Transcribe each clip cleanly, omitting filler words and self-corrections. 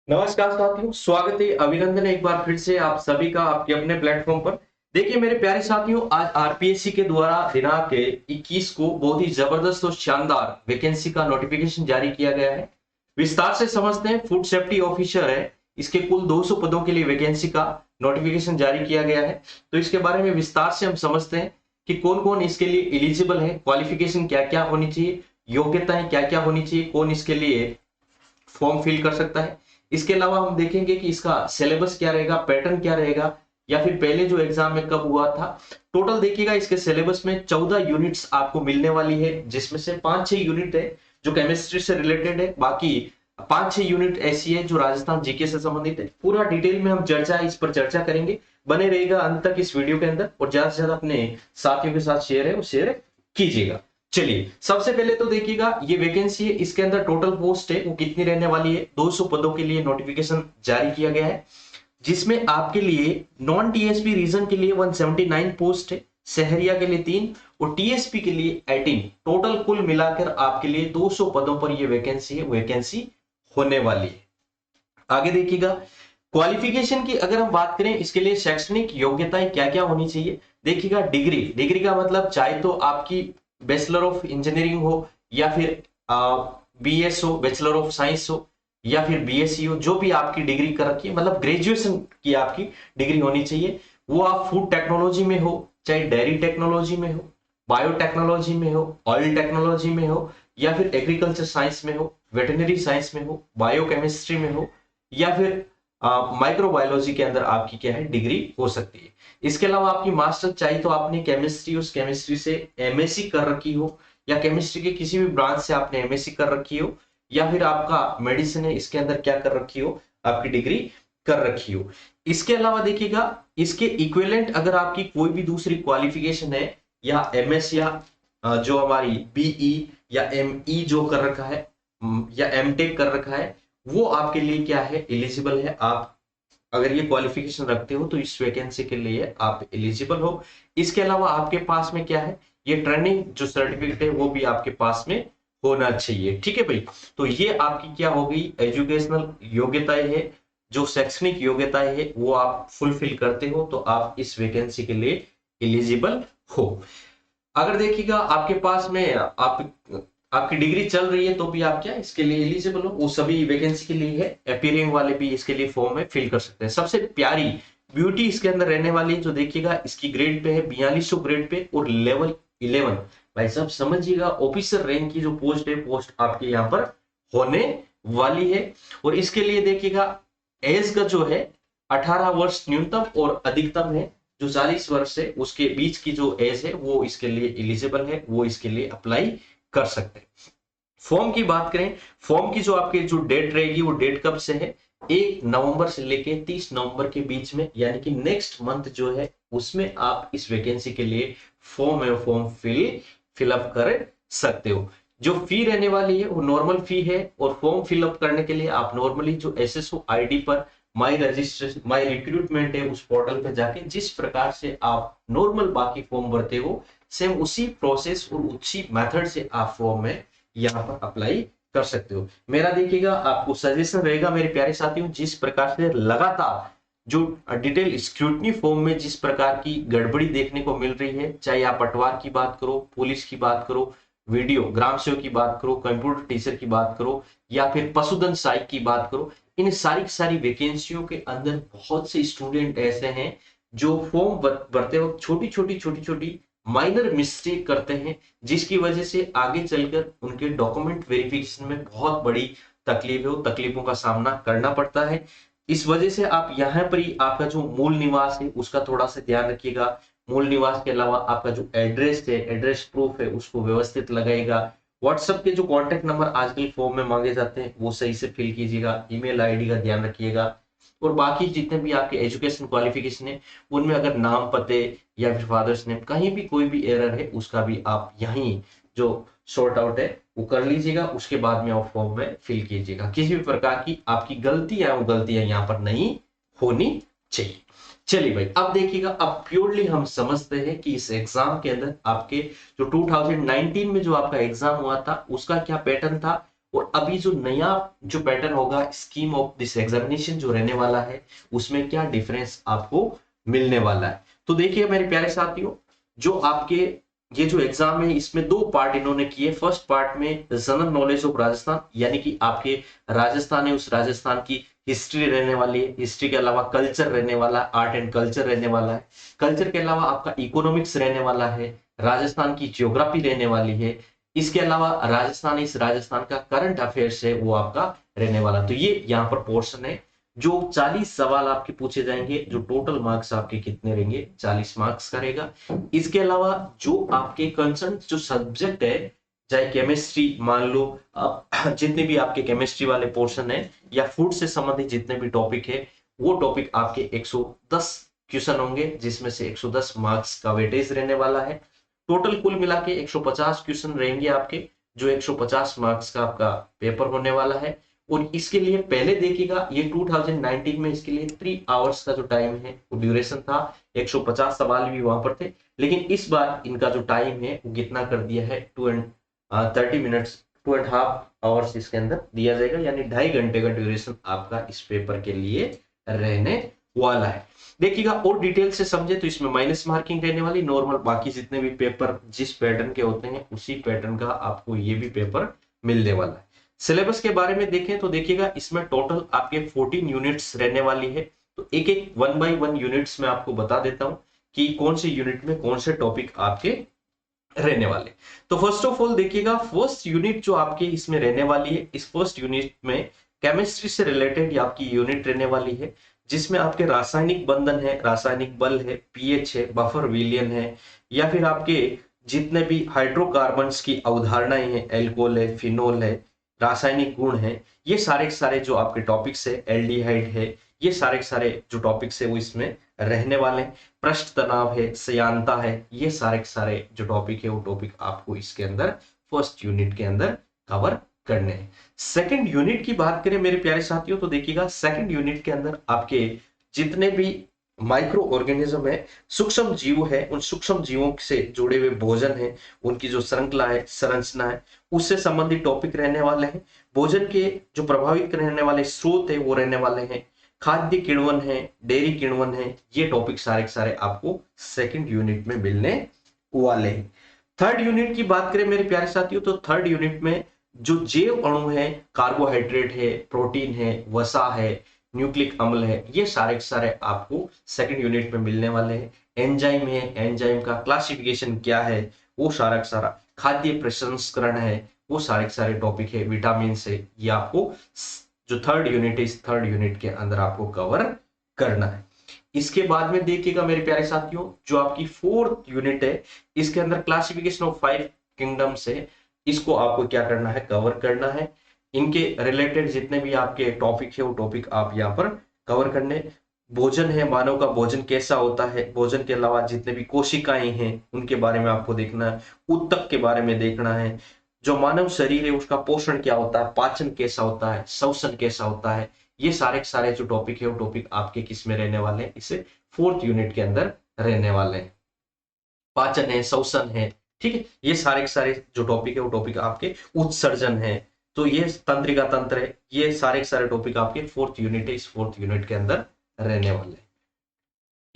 नमस्कार साथियों, स्वागत है, अभिनंदन है एक बार फिर से आप सभी का आपके अपने प्लेटफॉर्म पर। देखिए मेरे प्यारे साथियों, आज आरपीएससी के द्वारा दिनांक 21 को बहुत ही जबरदस्त और शानदार वैकेंसी का नोटिफिकेशन जारी किया गया है। विस्तार से समझते हैं। फूड सेफ्टी ऑफिसर है, इसके कुल 200 पदों के लिए वैकेंसी का नोटिफिकेशन जारी किया गया है। तो इसके बारे में विस्तार से हम समझते हैं कि कौन कौन इसके लिए एलिजिबल है, क्वालिफिकेशन क्या क्या होनी चाहिए, योग्यताएं क्या क्या होनी चाहिए, कौन इसके लिए फॉर्म फिल कर सकता है। इसके अलावा हम देखेंगे कि इसका सिलेबस क्या रहेगा, पैटर्न क्या रहेगा, या फिर पहले जो एग्जाम में कब हुआ था। टोटल देखिएगा इसके सिलेबस में 14 यूनिट्स आपको मिलने वाली है, जिसमें से 5-6 यूनिट है जो केमिस्ट्री से रिलेटेड है, बाकी 5-6 यूनिट ऐसी है जो राजस्थान जीके से संबंधित है। पूरा डिटेल में हम इस पर चर्चा करेंगे। बने रहेगा अंत तक इस वीडियो के अंदर, और ज्यादा से ज्यादा अपने साथियों के साथ शेयर है वो शेयर कीजिएगा। चलिए सबसे पहले तो देखिएगा ये वैकेंसी है, इसके अंदर टोटल पोस्ट है वो कितनी रहने वाली है। 200 पदों के लिए नोटिफिकेशन जारी किया गया है, जिसमें आपके लिए नॉन टीएसपी रीजन के लिए 179 पोस्ट है, शहरिया के लिए 3 और टीएसपी के लिए 18। टोटल कुल मिलाकर आपके लिए 200 पदों पर ये वैकेंसी होने वाली है। आगे देखिएगा क्वालिफिकेशन की अगर हम बात करें, इसके लिए शैक्षणिक योग्यताएं क्या क्या होनी चाहिए। देखिएगा डिग्री का मतलब चाहे तो आपकी बैचलर ऑफ इंजीनियरिंग हो, या फिर बीएस हो, बैचलर ऑफ साइंस हो, या फिर बीएससी हो, जो भी आपकी डिग्री कर रखी है, मतलब ग्रेजुएशन की आपकी डिग्री होनी चाहिए। वो आप फूड टेक्नोलॉजी में हो, चाहे डेयरी टेक्नोलॉजी में हो, बायोटेक्नोलॉजी में हो, ऑयल टेक्नोलॉजी में हो, या फिर एग्रीकल्चर साइंस में हो, वेटनरी साइंस में हो, बायोकेमिस्ट्री में हो, या फिर माइक्रोबायोलॉजी के अंदर आपकी क्या है डिग्री हो सकती है। इसके अलावा आपकी मास्टर चाहिए तो आपने केमिस्ट्री, उस केमिस्ट्री से एमएससी कर रखी हो, या केमिस्ट्री के किसी भी ब्रांच से आपने एमएससी कर रखी हो, या फिर आपका मेडिसिन है इसके अंदर क्या कर रखी हो, आपकी डिग्री कर रखी हो। इसके अलावा देखिएगा इसके इक्विवेलेंट अगर आपकी कोई भी दूसरी क्वालिफिकेशन है, या एमएस, या जो हमारी बीई या एमई जो कर रखा है, या एमटेक कर रखा है, वो आपके लिए क्या है एलिजिबल है। आप अगर ये क्वालिफिकेशन रखते हो तो इस वैकेंसी के लिए आप एलिजिबल हो। इसके अलावा आपके पास में क्या है, ये ट्रेनिंग जो सर्टिफिकेट है वो भी आपके पास में होना चाहिए। ठीक है भाई, तो ये आपकी क्या हो गई, एजुकेशनल योग्यताएं है, जो शैक्षणिक योग्यताएं है वो आप फुलफिल करते हो तो आप इस वैकेंसी के लिए एलिजिबल हो। अगर देखिएगा आपके पास में आपकी डिग्री चल रही है तो भी आप क्या इसके लिए एलिजिबल हो, वो सभी वैकेंसी के लिए है। अपीयरिंग वाले भी इसके लिए फॉर्म में फिल कर सकते हैं। सबसे प्यारी ब्यूटी इसके अंदर रहने वाली जो देखिएगा इसकी ग्रेड पे है 4200 ग्रेड पे, और लेवल 11। भाई साहब समझिएगा ऑफिसर रैंक की जो पोस्ट है, पोस्ट आपके यहाँ पर होने वाली है। और इसके लिए देखिएगा एज का जो है 18 वर्ष न्यूनतम और अधिकतम है जो 40 वर्ष है, उसके बीच की जो एज है वो इसके लिए एलिजिबल है, वो इसके लिए अप्लाई कर सकते हैं। फॉर्म की बात करें, फॉर्म की जो आपके जो डेट रहेगी वो डेट कब से है, 1 नवंबर से लेके 30 नवंबर के बीच में, यानी कि नेक्स्ट मंथ जो है उसमें आप इस वैकेंसी के लिए फॉर्म फिलअप कर सकते हो। जो फी रहने वाली है वो नॉर्मल फी है, और फॉर्म फिलअप करने के लिए आप नॉर्मली जो एसएसओ आईडी पर माई रजिस्ट्रेशन माई रिक्रूटमेंट है उस पोर्टल पे जाके जिस प्रकार से आप नॉर्मल बाकी फॉर्म भरते हो, सेम उसी प्रोसेस और उसी मेथड से आप फॉर्म में यहाँ पर अप्लाई कर सकते हो। मेरा देखिएगा आपको सजेशन रहेगा मेरे प्यारे साथियों, जिस प्रकार से लगातार जो डिटेल स्क्रूटनी फॉर्म में जिस प्रकार की गड़बड़ी देखने को मिल रही है, चाहे आप पटवार की बात करो, पुलिस की बात करो, वीडियो ग्राम सेवक की बात करो, कंप्यूटर टीचर की बात करो, या फिर पशुधन सहायक की बात करो, इन सारी वैकेंसियों के अंदर बहुत से स्टूडेंट ऐसे हैं जो फॉर्म भरते वक्त छोटी छोटी माइनर मिस्टेक करते हैं, जिसकी वजह से आगे चलकर उनके डॉक्यूमेंट वेरिफिकेशन में बहुत बड़ी तकलीफों का सामना करना पड़ता है। इस वजह से आप यहाँ पर ही आपका जो मूल निवास है उसका थोड़ा सा ध्यान रखिएगा। मूल निवास के अलावा आपका जो एड्रेस है, एड्रेस प्रूफ है, उसको व्यवस्थित लगाएगा। व्हाट्सएप के जो कॉन्टेक्ट नंबर आजकल फॉर्म में मांगे जाते हैं वो सही से फिल कीजिएगा। ईमेल आईडी का ध्यान रखिएगा, और बाकी जितने भी आपके एजुकेशन क्वालिफिकेशन है उनमें अगर नाम, पते या फिर फादर्स नेम कहीं भी कोई भी एरर है उसका भी आप यहीं जो सॉर्ट आउट है वो कर लीजिएगा। उसके बाद में आप फॉर्म में फिल कीजिएगा। किसी भी प्रकार की आपकी गलतियां यहाँ पर नहीं होनी चाहिए। चलिए भाई, अब देखिएगा, अब प्योरली हम समझते हैं कि इस एग्जाम के अंदर आपके जो 2019 में जो आपका एग्जाम हुआ था उसका क्या पैटर्न था, और अभी जो नया जो पैटर्न होगा स्कीम ऑफ दिस एग्जामिनेशन जो रहने वाला है उसमें क्या डिफरेंस आपको मिलने वाला है। तो देखिए मेरे प्यारे साथियों, जो आपके ये जो एग्जाम है इसमें दो पार्ट इन्होंने किए। फर्स्ट पार्ट में जनरल नॉलेज ऑफ राजस्थान, यानी कि आपके राजस्थान है उस राजस्थान की हिस्ट्री रहने वाली है, हिस्ट्री के अलावा कल्चर रहने वाला है, आर्ट एंड कल्चर रहने वाला है, कल्चर के अलावा आपका इकोनॉमिक्स रहने वाला है, राजस्थान की ज्योग्राफी रहने वाली है, इसके अलावा राजस्थान इस राजस्थान का करंट अफेयर्स है वो आपका रहने वाला। तो ये यहाँ पर पोर्शन है जो 40 सवाल आपके पूछे जाएंगे, जो टोटल मार्क्स आपके कितने रहेंगे 40 मार्क्स का रहेगा। इसके अलावा जो आपके कंसर्न जो सब्जेक्ट है, चाहे केमिस्ट्री मान लो, जितने भी आपके केमिस्ट्री वाले पोर्शन है या फूड से संबंधित जितने भी टॉपिक है वो टॉपिक आपके 110 क्वेश्चन होंगे, जिसमें से 110 मार्क्स का वेटेज रहने वाला है। टोटल कुल मिला के 150 क्वेश्चन रहेंगे आपके, जो 150 मार्क्स का आपका पेपर होने वाला है। और इसके लिए पहले देखिएगा ये 2019 में इसके लिए 3 आवर्स का जो टाइम है वो ड्यूरेशन था, 150 सवाल भी वहां पर थे। लेकिन इस बार इनका जो टाइम है वो कितना कर दिया है 30 मिनट्स, 2.5 आवर्स इसके अंदर दिया जाएगा, यानी 2.5 घंटे का ड्यूरेशन आपका इस पेपर के लिए रहने वाला है। देखिएगा और डिटेल से समझे तो इसमें माइनस मार्किंग रहने वाली, नॉर्मल बाकी जितने भी पेपर जिस पैटर्न के होते हैं उसी पैटर्न का आपको ये भी पेपर मिलने वाला है। सिलेबस के बारे में देखें तो देखिएगा इसमें टोटल आपके 14 यूनिट्स रहने वाली है। तो एक एक 1 बाय 1 यूनिट्स में आपको बता देता हूं कि कौन से यूनिट में कौन से टॉपिक आपके रहने वाले। तो फर्स्ट ऑफ ऑल देखिएगा फर्स्ट यूनिट जो आपके इसमें रहने वाली है, इस फर्स्ट यूनिट में केमिस्ट्री से रिलेटेड आपकी यूनिट रहने वाली है, जिसमें आपके रासायनिक बंधन है, रासायनिक बल है, पीएच है, बफर विलियन है, या फिर आपके जितने भी हाइड्रोकार्बन्स की अवधारणाएं हैं, एल्कोहल है, फिनोल है, रासायनिक गुण है, ये सारे सारे जो आपके टॉपिक्स है, एल्डिहाइड है, ये सारे सारे जो टॉपिक्स है वो इसमें रहने वाले हैं। पृष्ठ तनाव है, सयांता है, ये सारे सारे जो टॉपिक है वो टॉपिक आपको इसके अंदर फर्स्ट यूनिट के अंदर कवर करने हैं। सेकंड यूनिट की बात करें मेरे प्यारे साथियों तो देखिएगा सेकंड यूनिट के अंदर आपके जितने भी माइक्रो ऑर्गेनिज्म है, सूक्ष्म जीव है, उन सूक्ष्म जीवों से जुड़े हुए भोजन है, उनकी जो श्रृंखला है, संरचना है, उससे संबंधित टॉपिक रहने वाले हैं। भोजन के जो प्रभावित रहने वाले स्रोत है वो रहने वाले हैं। खाद्य किण्वन है, डेयरी किण्वन है, ये टॉपिक सारे सारे आपको सेकंड यूनिट में मिलने वाले हैं। थर्ड यूनिट की बात करें मेरे प्यारे साथियों तो थर्ड यूनिट में जो जैव अणु है, कार्बोहाइड्रेट है, प्रोटीन है, वसा है, न्यूक्लिक अम्ल है, ये सारे सारे आपको सेकंड यूनिट में मिलने वाले हैं। एंजाइम है, एंजाइम का क्लासिफिकेशन क्या है, वो सारा सारा खाद्य प्रसंस्करण है, वो सारे सारे टॉपिक है, विटामिन से, ये आपको जो थर्ड यूनिट है इस थर्ड यूनिट के अंदर आपको कवर करना है। इसके बाद में देखिएगा मेरे प्यारे साथियों जो आपकी फोर्थ यूनिट है, इसके अंदर क्लासिफिकेशन ऑफ 5 किंगडम्स है, इसको आपको क्या करना है, कवर करना है। इनके रिलेटेड जितने भी आपके टॉपिक है वो टॉपिक आप यहाँ पर कवर करने। भोजन है, मानव का भोजन कैसा होता है, भोजन के अलावा जितने भी कोशिकाएं हैं उनके बारे में आपको देखना है, ऊतक के बारे में देखना है, जो मानव शरीर है उसका पोषण क्या होता है, पाचन कैसा होता है, श्वसन कैसा होता है, ये सारे सारे जो टॉपिक है वो टॉपिक आपके किस में रहने वाले हैं, इसे फोर्थ यूनिट के अंदर रहने वाले हैं। पाचन है, श्वसन है, ठीक है, ये सारे जो टॉपिक है वो टॉपिक आपके उत्सर्जन है, तो ये तंत्रिका तंत्र है, ये सारे टॉपिक आपके फोर्थ यूनिट है, इस फोर्थ यूनिट के अंदर रहने वाले हैं।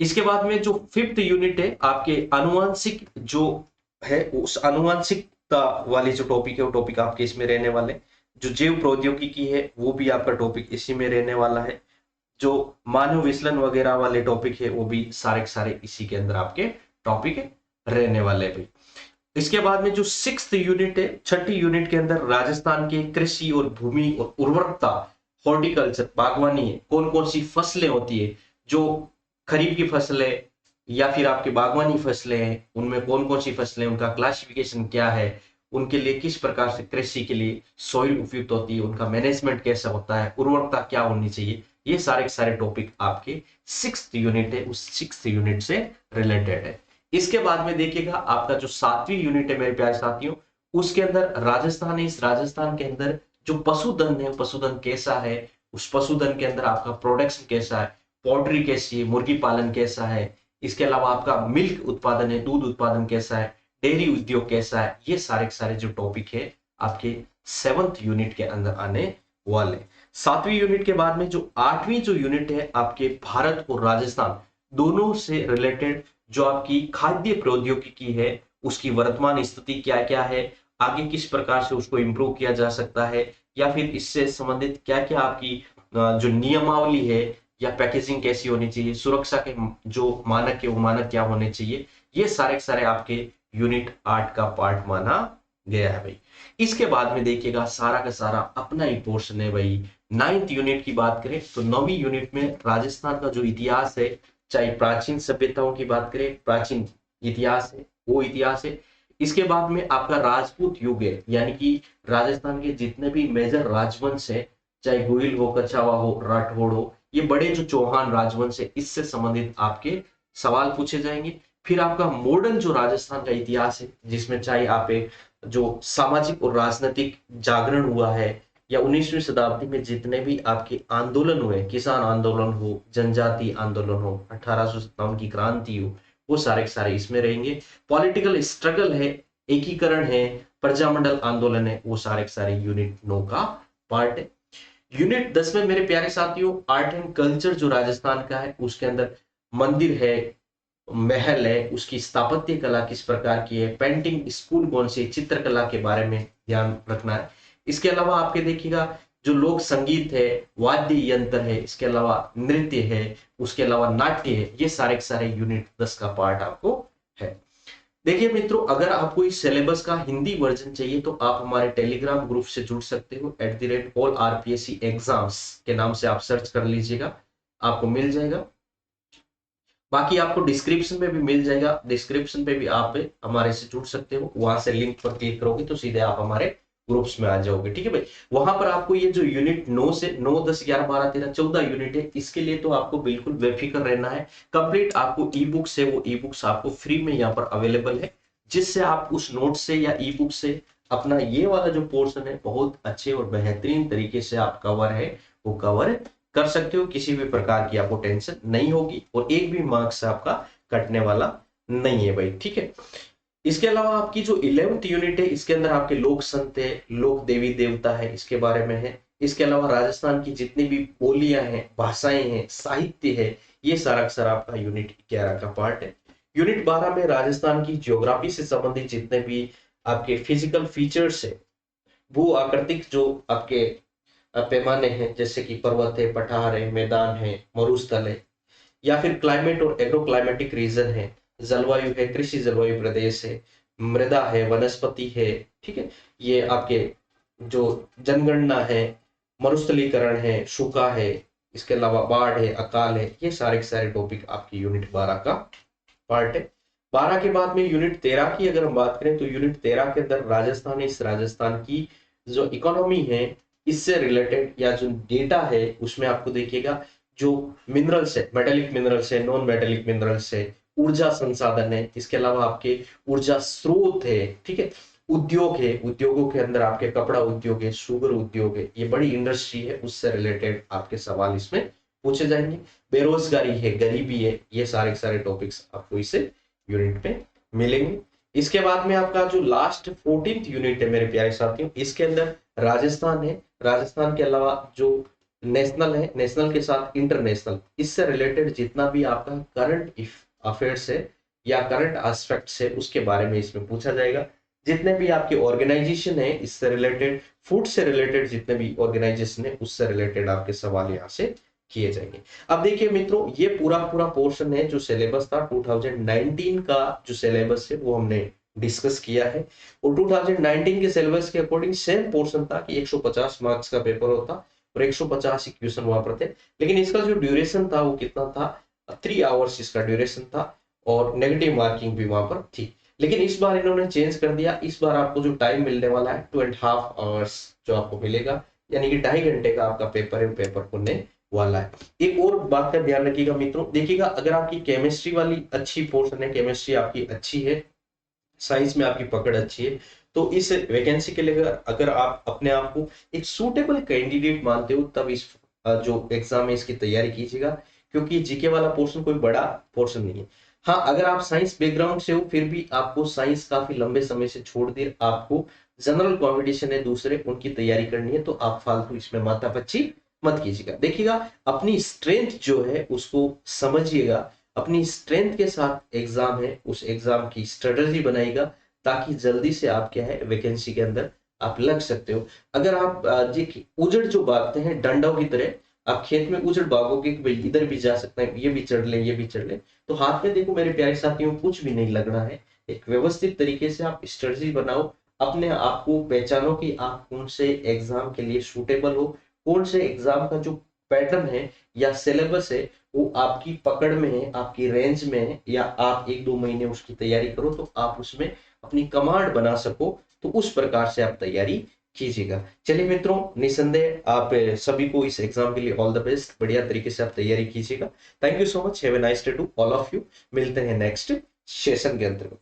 इसके बाद में जो फिफ्थ यूनिट है आपके अनुवांशिक जो है, उस अनुवांशिकता वाली जो टॉपिक है वो टॉपिक आपके इसमें रहने वाले हैं। जो जैव प्रौद्योगिकी है वो भी आपका टॉपिक इसी में रहने वाला है। जो मानव विचलन वगैरह वाले टॉपिक है वो भी सारे इसी के अंदर आपके टॉपिक रहने वाले हैं। इसके बाद में जो सिक्स्थ यूनिट है, छठी यूनिट के अंदर राजस्थान के कृषि और भूमि और उर्वरकता, हॉर्टिकल्चर, बागवानी है, कौन कौन सी फसलें होती है, जो खरीफ की फसलें या फिर आपकी बागवानी फसलें हैं, उनमें कौन कौन सी फसलें, उनका क्लासिफिकेशन क्या है, उनके लिए किस प्रकार से कृषि के लिए सॉइल उपयुक्त होती है, उनका मैनेजमेंट कैसा होता है, उर्वरकता क्या होनी चाहिए, ये सारे टॉपिक आपके सिक्स्थ यूनिट है, उस सिक्स्थ यूनिट से रिलेटेड है। इसके बाद में देखिएगा आपका जो सातवीं यूनिट है मेरे प्यारे साथियों, उसके अंदर राजस्थान है, इस राजस्थान के अंदर जो पशुधन है, पशुधन कैसा है, उस पशुधन के अंदर आपका प्रोडक्शन कैसा है, पोल्ट्री कैसी है, मुर्गी पालन कैसा है, इसके अलावा आपका मिल्क उत्पादन है, दूध उत्पादन कैसा है, डेयरी उद्योग कैसा है, ये सारे जो टॉपिक है आपके 7th यूनिट के अंदर आने वाले। 7वीं यूनिट के बाद में जो 8वीं जो यूनिट है आपके भारत और राजस्थान दोनों से रिलेटेड, जो आपकी खाद्य प्रौद्योगिकी है उसकी वर्तमान स्थिति क्या क्या है, आगे किस प्रकार से उसको इंप्रूव किया जा सकता है, या फिर इससे संबंधित क्या क्या आपकी जो नियमावली है, या पैकेजिंग कैसी होनी चाहिए, सुरक्षा के जो मानक है वो मानक क्या होने चाहिए, ये सारे के सारे आपके यूनिट 8 का पार्ट माना गया है भाई। इसके बाद में देखिएगा सारा का सारा अपना ही पोर्शन है भाई। 9th यूनिट की बात करें तो 9वीं यूनिट में राजस्थान का जो इतिहास है, चाहे प्राचीन सभ्यताओं की बात करें, प्राचीन इतिहास है वो इतिहास है। इसके बाद में आपका राजपूत युग है, यानी कि राजस्थान के जितने भी मेजर राजवंश है, चाहे गोइल हो, कछावा हो, राठौड़ हो, ये बड़े जो चौहान राजवंश है इससे संबंधित आपके सवाल पूछे जाएंगे। फिर आपका मॉडर्न जो राजस्थान का इतिहास है, जिसमें चाहे आप जो सामाजिक और राजनीतिक जागरण हुआ है, या 19वीं शताब्दी में जितने भी आपके आंदोलन हुए, किसान आंदोलन हो, जनजाति आंदोलन हो, 1857 की क्रांति हो, वो सारे के सारे इसमें रहेंगे। पॉलिटिकल स्ट्रगल है, एकीकरण है, प्रजामंडल आंदोलन है, वो सारे के सारे यूनिट 9 का पार्ट है। यूनिट 10 में मेरे प्यारे साथियों आर्ट एंड कल्चर जो राजस्थान का है उसके अंदर मंदिर है, महल है, उसकी स्थापत्य कला किस प्रकार की है, पेंटिंग स्कूल कौन सी, चित्रकला के बारे में ध्यान रखना है। इसके अलावा आपके देखिएगा जो लोक संगीत है, वाद्य यंत्र है, इसके अलावा नृत्य है, उसके अलावा नाट्य है, ये सारे के सारे यूनिट 10 का पार्ट आपको है। देखिए मित्रों, अगर आपको इस सिलेबस का हिंदी वर्जन चाहिए तो आप हमारे टेलीग्राम ग्रुप से जुड़ सकते हो, @all RPSC एग्जाम्स के नाम से आप सर्च कर लीजिएगा, आपको मिल जाएगा। बाकी आपको डिस्क्रिप्शन में भी मिल जाएगा, डिस्क्रिप्शन पे भी आप हमारे से जुड़ सकते हो, वहां से लिंक पर क्लिक करोगे तो सीधे आप हमारे ग्रुप्स में आ जाओगे, ठीक है भाई। वहां पर आपको ये जो यूनिट 9 से 9, 10, 11, 12, 13, 14 यूनिट है, इसके लिए तो आपको बिल्कुल बेफिक्र रहना है। कंप्लीट आपको ई बुक्स है, वो ई बुक्स आपको फ्री में यहाँ पर अवेलेबल है, जिससे आप उस नोट से या ई बुक से अपना ये वाला जो पोर्शन है बहुत अच्छे और बेहतरीन तरीके से आप कवर है वो कवर कर सकते हो। किसी भी प्रकार की आपको टेंशन नहीं होगी और एक भी मार्क्स आपका कटने वाला नहीं है भाई, ठीक है। इसके अलावा आपकी जो 11th यूनिट है इसके अंदर आपके लोक संत है, लोक देवी देवता है, इसके बारे में है। इसके अलावा राजस्थान की जितनी भी बोलियां हैं, भाषाएं हैं, साहित्य है, ये सारा का सारा आपका यूनिट 11 का पार्ट है। यूनिट 12 में राजस्थान की ज्योग्राफी से संबंधित जितने भी आपके फिजिकल फीचर्स है, भू आकृतिक जो आपके पैमाने हैं, जैसे कि पर्वत है, पठार है, मैदान है, मरुस्थल है, या फिर क्लाइमेट और एग्रो क्लाइमेटिक रीजन है, जलवायु है, कृषि जलवायु प्रदेश है, मृदा है, वनस्पति है, ठीक है, ये आपके जो जनगणना है, मरुस्थलीकरण है, सूखा है, इसके अलावा बाढ़ है, अकाल है, ये सारे के सारे टॉपिक आपकी यूनिट 12 का पार्ट है। 12 के बाद में यूनिट 13 की अगर हम बात करें तो यूनिट 13 के अंदर राजस्थान है, इस राजस्थान की जो इकोनॉमी है इससे रिलेटेड या जो डेटा है उसमें आपको देखिएगा जो मिनरल्स है, मेटेलिक मिनरल्स है, नॉन मेटेलिक मिनरल्स है, ऊर्जा संसाधन है, इसके अलावा आपके ऊर्जा स्रोत है, ठीक है, उद्योग है, उद्योगों के अंदर आपके कपड़ा उद्योग है, शुगर उद्योग है, ये बड़ी इंडस्ट्री है, उससे रिलेटेड आपके सवाल इसमें पूछे जाएंगे। बेरोजगारी है, गरीबी है, ये सारे सारे टॉपिक्स आपको इसे यूनिट पे मिलेंगे। इसके बाद में आपका जो लास्ट 14th यूनिट है मेरे प्यारे साथियों, इसके अंदर राजस्थान है, राजस्थान के अलावा जो नेशनल है, नेशनल के साथ इंटरनेशनल, इससे रिलेटेड जितना भी आपका करंट अफेयर्स है या करंट एस्पेक्ट्स है उसके बारे में इसमें पूछा जाएगा। जितने भी आपके ऑर्गेनाइजेशन है इससे रिलेटेड, फूड से रिलेटेड जितने भी ऑर्गेनाइजेशन है उससे रिलेटेड आपके सवाल यहाँ से किए जाएंगे। अब देखिए मित्रों, ये पूरा पूरा पोर्शन है जो सिलेबस था 2019 का, जो सिलेबस है वो हमने डिस्कस किया है, और 2019 के सिलेबस के अकॉर्डिंग सेम पोर्शन था कि 150 मार्क्स का पेपर होता और 150 क्वेश्चन वहां पर थे, लेकिन इसका जो ड्यूरेशन था वो कितना था, 3 आवर्स इसका ड्यूरेशन था, और नेगेटिव मार्किंग भी वहां पर थी। लेकिन इस बार इन्होंने चेंज कर दिया, इस बार आपको जो टाइम मिलने वाला है 2.5 आवर्स जो आपको मिलेगा, यानी कि 2.5 घंटे का आपका पेपर है, पेपर होने वाला है। एक और बात का ध्यान रखिएगा मित्रों, देखिएगा अगर आपकी केमिस्ट्री वाली अच्छी पोर्शन है, केमिस्ट्री आपकी अच्छी है, साइंस में आपकी पकड़ अच्छी है, तो इस वैकेंसी के लिए अगर आप अपने आप को एक सूटेबल कैंडिडेट मानते हो तब इस जो एग्जाम है इसकी तैयारी कीजिएगा, क्योंकि जीके वाला पोर्शन कोई बड़ा पोर्शन नहीं है। हाँ, अगर आप साइंस बैकग्राउंड से हो फिर भी आपको साइंस काफी लंबे समय से छोड़ दिए, आपको जनरल कंपटीशन है दूसरे उनकी तैयारी करनी है, तो आप फालतू इसमें माथापच्ची मत कीजिएगा। देखिएगा अपनी स्ट्रेंथ जो है उसको समझिएगा, अपनी स्ट्रेंथ के साथ एग्जाम है उस एग्जाम की स्ट्रेटजी बनाइएगा, ताकि जल्दी से आप क्या है वैकेंसी के अंदर आप लग सकते हो। अगर आप देखिए उजड़ जो भागते हैं डंडों की तरह, आप खेत में उजड़ भागोगे कि भाई इधर भी जा सकते हैं, ये भी चढ़ ले ये भी चढ़ ले, तो हाथ में देखो मेरे प्यारे साथियों कुछ भी नहीं लगना है। एक व्यवस्थित तरीके से आप स्ट्रेटजी बनाओ, अपने आप को पहचानो कि आप कौन से एग्जाम के लिए सूटेबल हो, कौन से एग्जाम का जो पैटर्न है या सिलेबस है वो आपकी पकड़ में है, आपकी रेंज में है, या आप 1-2 महीने उसकी तैयारी करो तो आप उसमें अपनी कमांड बना सको, तो उस प्रकार से आप तैयारी कीजिएगा। चलिए मित्रों, निसंदेह आप सभी को इस एग्जाम के लिए ऑल द बेस्ट, बढ़िया तरीके से आप तैयारी कीजिएगा। Thank you so much, have a nice day to all of you. मिलते हैं नेक्स्ट सेशन के अंतर्गत।